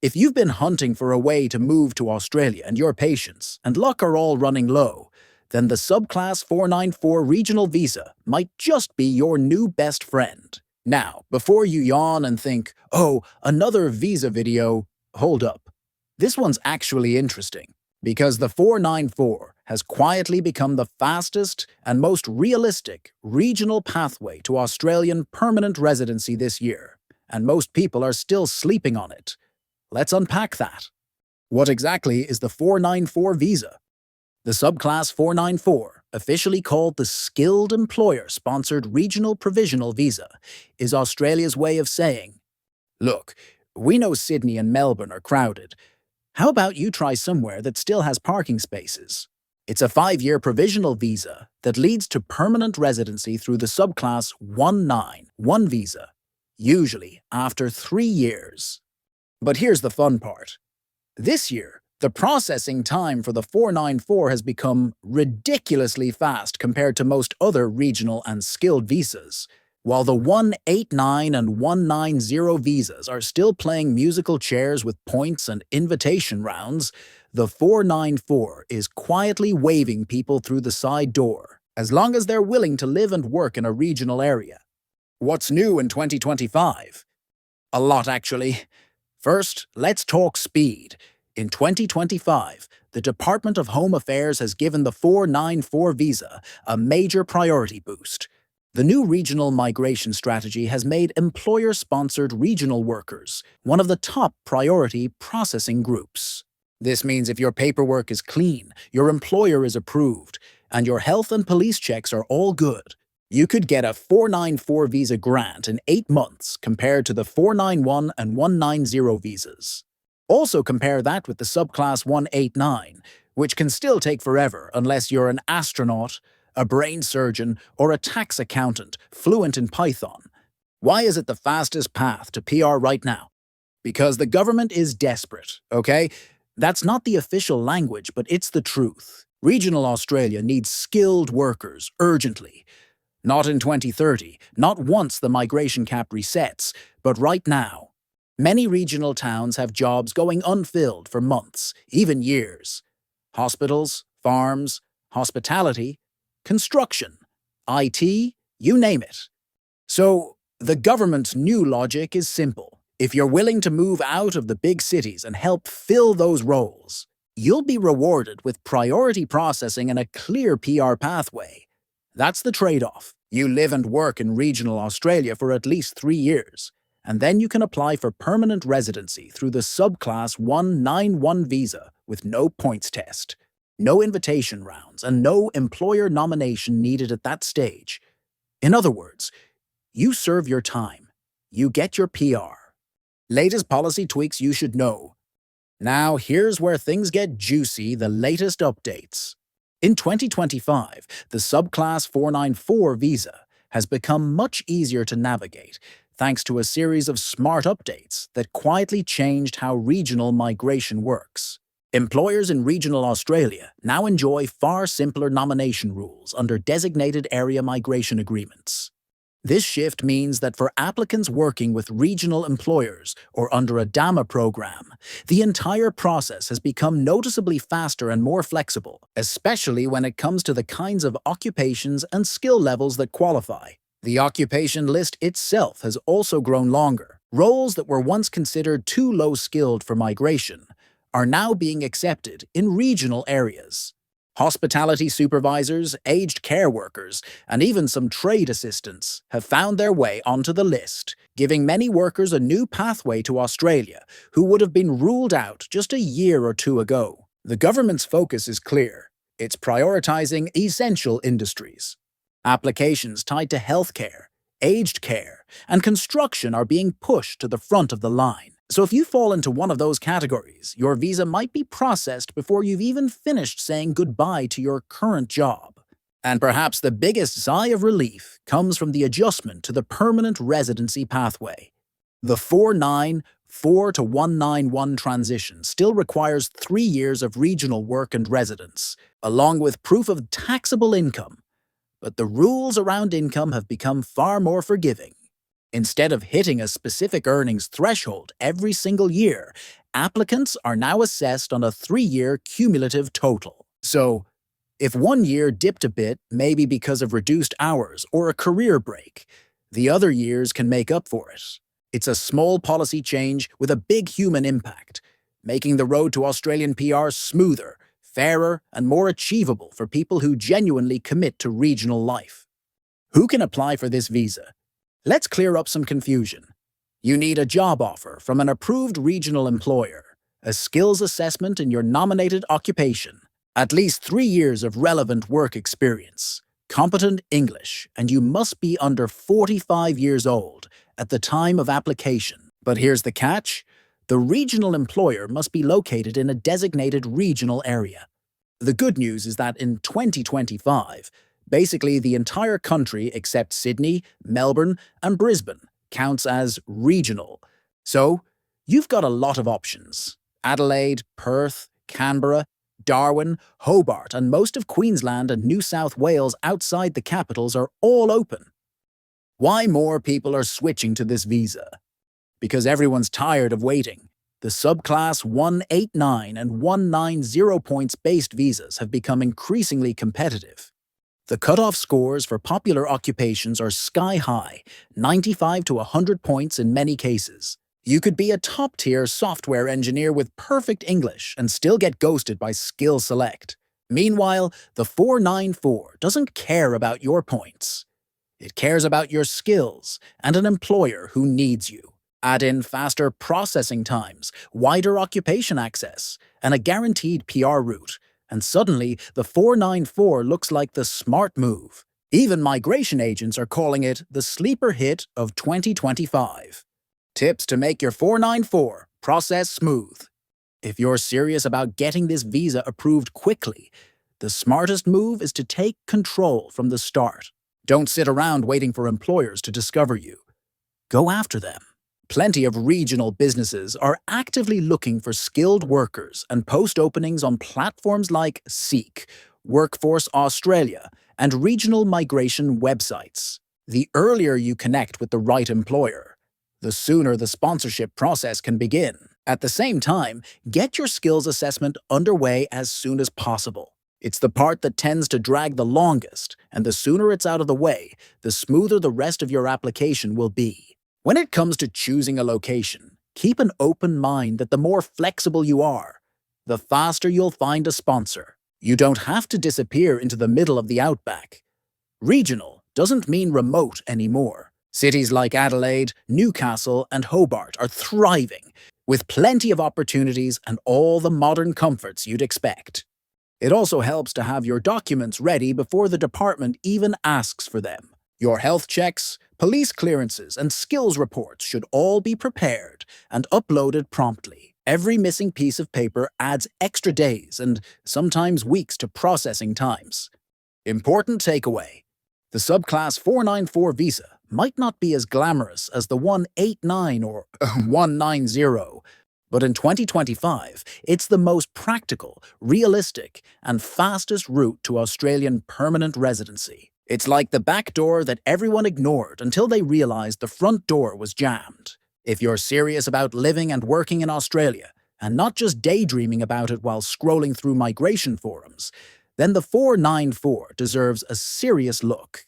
If you've been hunting for a way to move to Australia and your patience and luck are all running low, then the subclass 494 regional visa might just be your new best friend. Now, before you yawn and think, oh, another visa video, hold up. This one's actually interesting, because the 494 has quietly become the fastest and most realistic regional pathway to Australian permanent residency this year, and most people are still sleeping on it. Let's unpack that. What exactly is the 494 visa? The subclass 494, officially called the Skilled Employer-Sponsored Regional Provisional Visa, is Australia's way of saying, look, we know Sydney and Melbourne are crowded. How about you try somewhere that still has parking spaces? It's a 5-year provisional visa that leads to permanent residency through the subclass 191 visa, usually after 3 years. But here's the fun part. This year, the processing time for the 494 has become ridiculously fast compared to most other regional and skilled visas. While the 189 and 190 visas are still playing musical chairs with points and invitation rounds, the 494 is quietly waving people through the side door, as long as they're willing to live and work in a regional area. What's new in 2025? A lot, actually. First, let's talk speed. In 2025, the Department of Home Affairs has given the 494 visa a major priority boost. The new regional migration strategy has made employer-sponsored regional workers one of the top priority processing groups. This means if your paperwork is clean, your employer is approved, and your health and police checks are all good, you could get a 494 visa grant in 8 months compared to the 491 and 190 visas. Also compare that with the subclass 189, which can still take forever unless you're an astronaut, a brain surgeon, or a tax accountant fluent in Python. Why is it the fastest path to PR right now? Because the government is desperate, okay? That's not the official language, but it's the truth. Regional Australia needs skilled workers urgently. Not in 2030, not once the migration cap resets, but right now. Many regional towns have jobs going unfilled for months, even years. Hospitals, farms, hospitality, construction, IT, you name it. So, the government's new logic is simple. If you're willing to move out of the big cities and help fill those roles, you'll be rewarded with priority processing and a clear PR pathway. That's the trade-off. You live and work in regional Australia for at least 3 years, and then you can apply for permanent residency through the subclass 191 visa with no points test, no invitation rounds, and no employer nomination needed at that stage. In other words, you serve your time. You get your PR. Latest policy tweaks you should know. Now here's where things get juicy, the latest updates. In 2025, the subclass 494 visa has become much easier to navigate thanks to a series of smart updates that quietly changed how regional migration works. Employers in regional Australia now enjoy far simpler nomination rules under designated area migration agreements. This shift means that for applicants working with regional employers or under a DAMA program, the entire process has become noticeably faster and more flexible, especially when it comes to the kinds of occupations and skill levels that qualify. The occupation list itself has also grown longer. Roles that were once considered too low-skilled for migration are now being accepted in regional areas. Hospitality supervisors, aged care workers, and even some trade assistants have found their way onto the list, giving many workers a new pathway to Australia who would have been ruled out just a year or two ago. The government's focus is clear. It's prioritizing essential industries. Applications tied to healthcare, aged care, and construction are being pushed to the front of the line. So if you fall into one of those categories, your visa might be processed before you've even finished saying goodbye to your current job. And perhaps the biggest sigh of relief comes from the adjustment to the permanent residency pathway. The 494 to 191 transition still requires 3 years of regional work and residence, along with proof of taxable income. But the rules around income have become far more forgiving. Instead of hitting a specific earnings threshold every single year, applicants are now assessed on a 3-year cumulative total. So, if one year dipped a bit, maybe because of reduced hours or a career break, the other years can make up for it. It's a small policy change with a big human impact, making the road to Australian PR smoother, fairer, and more achievable for people who genuinely commit to regional life. Who can apply for this visa? Let's clear up some confusion. You need a job offer from an approved regional employer, a skills assessment in your nominated occupation, at least 3 years of relevant work experience, competent English, and you must be under 45 years old at the time of application. But here's the catch. The regional employer must be located in a designated regional area. The good news is that in 2025, basically the entire country except Sydney, Melbourne, and Brisbane counts as regional. So, you've got a lot of options. Adelaide, Perth, Canberra, Darwin, Hobart, and most of Queensland and New South Wales outside the capitals are all open. Why more people are switching to this visa? Because everyone's tired of waiting. The subclass 189 and 190 points-based visas have become increasingly competitive. The cutoff scores for popular occupations are sky-high, 95 to 100 points in many cases. You could be a top-tier software engineer with perfect English and still get ghosted by Skill Select. Meanwhile, the 494 doesn't care about your points. It cares about your skills and an employer who needs you. Add in faster processing times, wider occupation access, and a guaranteed PR route, and suddenly the 494 looks like the smart move. Even migration agents are calling it the sleeper hit of 2025. Tips to make your 494 process smooth. If you're serious about getting this visa approved quickly, the smartest move is to take control from the start. Don't sit around waiting for employers to discover you. Go after them. Plenty of regional businesses are actively looking for skilled workers and post openings on platforms like Seek, Workforce Australia, and regional migration websites. The earlier you connect with the right employer, the sooner the sponsorship process can begin. At the same time, get your skills assessment underway as soon as possible. It's the part that tends to drag the longest, and the sooner it's out of the way, the smoother the rest of your application will be. When it comes to choosing a location, keep an open mind that the more flexible you are, the faster you'll find a sponsor. You don't have to disappear into the middle of the outback. Regional doesn't mean remote anymore. Cities like Adelaide, Newcastle, and Hobart are thriving, with plenty of opportunities and all the modern comforts you'd expect. It also helps to have your documents ready before the department even asks for them. Your health checks, police clearances, and skills reports should all be prepared and uploaded promptly. Every missing piece of paper adds extra days and sometimes weeks to processing times. Important takeaway. The subclass 494 visa might not be as glamorous as the 189 or 190, but in 2025, it's the most practical, realistic, and fastest route to Australian permanent residency. It's like the back door that everyone ignored until they realized the front door was jammed. If you're serious about living and working in Australia, and not just daydreaming about it while scrolling through migration forums, then the 494 deserves a serious look.